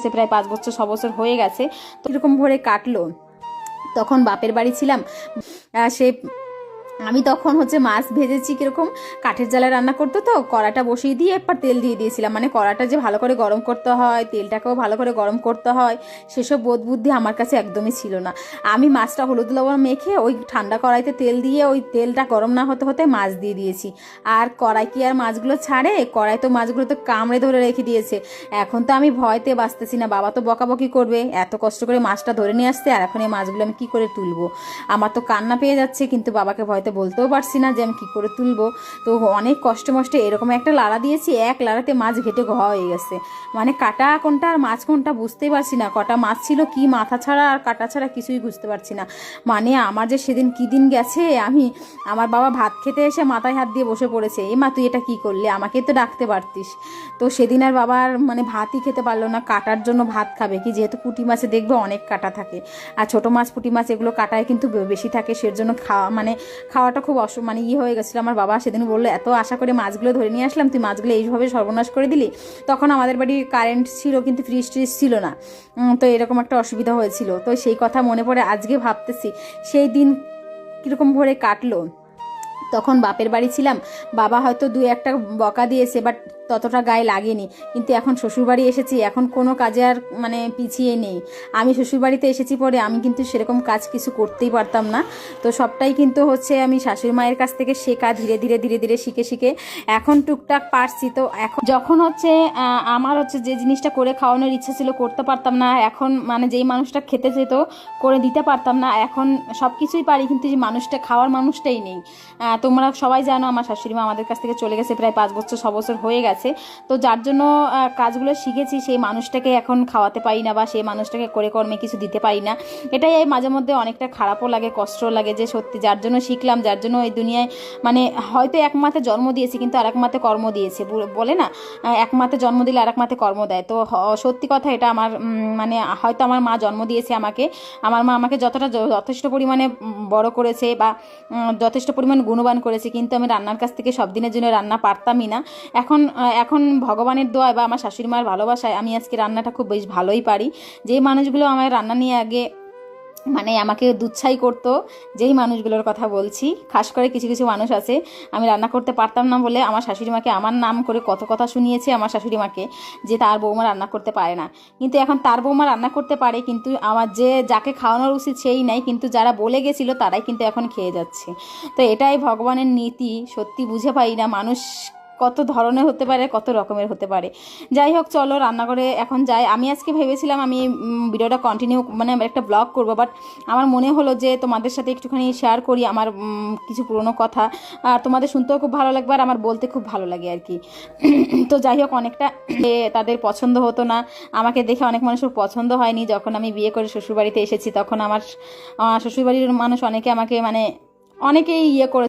গেছে, প্রায় 5 বছর 6 বছর হয়ে গেছে। তো এরকম ভরে কাটলো। তখন বাপের বাড়ি ছিলাম, সে আমি তখন মাছ ভেজেছি কীরকম, কাঠের জালে রান্না করতো, তো কড়াটা বসিয়ে দিয়ে একবার তেল দিয়ে দিয়েছিলাম। মানে কড়াটা যে ভালো করে গরম করতে হয়, তেলটাকেও ভালো করে গরম করতে হয়, সেসব বোধ বুদ্ধি আমার কাছে একদমই ছিল না। আমি মাছটা হলুদ লবণ মেখে ওই ঠান্ডা কড়াইতে তেল দিয়ে ওই তেলটা গরম না হতে হতে মাছ দিয়ে দিয়েছি। আর কড়াই কি আর মাছগুলো ছাড়ে? কড়াই তো মাছগুলো তো কামড়ে ধরে রেখে দিয়েছে। এখন তো আমি ভয়তে বাঁচতেছি না, বাবা তো বকাবকি করবে, এত কষ্ট করে মাছটা ধরে নিয়ে আসতে, আর এখন এই মাছগুলো আমি কী করে তুলবো? আমার তো কান্না পেয়ে যাচ্ছে, কিন্তু বাবাকে ভয়তে বলতেও পারছি না যে আমি কী করে তুলবো। তো অনেক কষ্ট মষ্টে এরকম একটা লাড়া দিয়েছি, এক লাড়াতে মাছ ঘেটে ঘ হয়ে গেছে। মানে কাটা কোনটা আর মাছ কোনটা বুঝতেই পারছি না। কটা মাছ ছিল কি মাথা ছাড়া আর কাটা ছাড়া কিছুই বুঝতে পারছি না। মানে আমার যে সেদিন কী দিন গেছে, আমার বাবা ভাত খেতে এসে মাথায় হাত দিয়ে বসে পড়েছে, মা তুই এটা কী করলে, আমাকে তো ডাকতে পারতিস। তো সেদিন আর বাবার মানে ভাতই খেতে পারলো না, কাটার জন্য ভাত খাবে কি, যেহেতু পুঁটি মাছে দেখবে অনেক কাটা থাকে, আর ছোটো মাছ পুঁটি মাছ এগুলো কাটায় কিন্তু বেশি থাকে, সেজন্য খাওয়াটা খুব মানে হয়ে গেছিলো। আমার বাবা সেদিন বললো, এত আশা করে মাছগুলো ধরে নিয়ে আসলাম, তুই মাছগুলো এইভাবে সর্বনাশ করে দিলি। তখন আমাদের বাড়ির কারেন্ট ছিল কিন্তু ফ্রিজ ট্রিজ ছিল না, তো এরকম একটা অসুবিধা হয়েছিল। তো সেই কথা মনে পড়ে আজকে ভাবতেছি সেই দিন কীরকম ভরে কাটলো। তখন বাপের বাড়ি ছিলাম, বাবা হয়তো 2-1টা বকা দিয়েছে, বাট ততটা গায়ে লাগেনি। কিন্তু এখন শ্বশুরবাড়ি এসেছি, এখন কোনো কাজে আর মানে পিছিয়ে নেই। আমি শ্বশুরবাড়িতে এসেছি পরে আমি কিন্তু সেরকম কাজ কিছু করতেই পারতাম না। তো সবটাই কিন্তু আমি শাশুড়ি মায়ের কাছ থেকে শেখা, ধীরে ধীরে ধীরে ধীরে শিখে শিখে এখন টুকটাক পারছি। তো এখন যখন আমার যে জিনিসটা করে খাওয়ানোর ইচ্ছা ছিল করতে পারতাম না, এখন মানে যেই মানুষটা খেতে যেত করে দিতে পারতাম না, এখন সব কিছুই পারি, কিন্তু যে মানুষটা খাওয়ার মানুষটাই নেই। তোমরা সবাই জানো আমার শাশুড়ি মা আমাদের কাছ থেকে চলে গেছে, প্রায় 5 বছর 6 বছর হয়ে গেছে। তো যার জন্য কাজগুলো শিখেছি, সেই মানুষটাকে এখন খাওয়াতে পারি না, বা সেই মানুষটাকে করে কর্মে কিছু দিতে পারি না। এটাই মাঝে মধ্যে অনেকটা খারাপও লাগে, কষ্টও লাগে, যে সত্যি যার জন্য শিখলাম, যার জন্য এই দুনিয়ায় মানে হয়তো এক মাতে জন্ম দিয়েছি কিন্তু আর এক মাতে কর্ম দিয়েছে, বলে না, এক মাতে জন্ম দিলে আর এক মাতে কর্ম দেয়। তো সত্যি কথা এটা আমার মানে হয়তো আমার মা জন্ম দিয়েছে আমাকে, আমার মা আমাকে যথেষ্ট পরিমাণে বড় করেছে বা যথেষ্ট পরিমাণ গুণবান করেছে, কিন্তু আমি রান্নার কাছ থেকে সব দিনের জন্য রান্না পারতামই না। এখন ভগবানের দোয়ায় বা আমার শাশুড়ি মার ভালোবাসায় আমি আজকে রান্নাটা খুব বেশ ভালোই পারি। যেই মানুষগুলো আমার রান্না নিয়ে আগে মানে আমাকে দুচ্ছাই করতো, যেই মানুষগুলোর কথা বলছি, খাস করে কিছু কিছু মানুষ আছে, আমি রান্না করতে পারতাম না বলে আমার শাশুড়ি মাকে আমার নাম করে কত কথা শুনিয়েছে আমার শাশুড়ি মাকে, যে তার বৌমা রান্না করতে পারে না। কিন্তু এখন তার বৌমা রান্না করতে পারে, কিন্তু আমার যাকে খাওয়ানোর উচিত সেই নাই, কিন্তু যারা বলে গেছিলো তারাই কিন্তু এখন খেয়ে যাচ্ছে। তো এটাই ভগবানের নীতি, সত্যি বুঝে পাই না মানুষ কত ধরনের হতে পারে, কত রকমের হতে পারে। যাই হোক, চলো রান্না করে এখন যাই। আমি আজকে ভেবেছিলাম আমি ভিডিওটা কন্টিনিউ মানে একটা ব্লগ করবো, বাট আমার মনে হলো যে তোমাদের সাথে একটুখানি শেয়ার করি আমার কিছু পুরনো কথা, আর তোমাদের শুনতেও খুব ভালো লাগবে আর আমার বলতে খুব ভালো লাগে আর কি। তো যাই হোক, অনেকটা তাদের পছন্দ হতো না, আমাকে দেখে অনেক মানুষের পছন্দ হয়নি। যখন আমি বিয়ে করে শ্বশুরবাড়িতে এসেছি তখন আমার শ্বশুরবাড়ির মানুষ অনেকে আমাকে মানে অনেকেই করে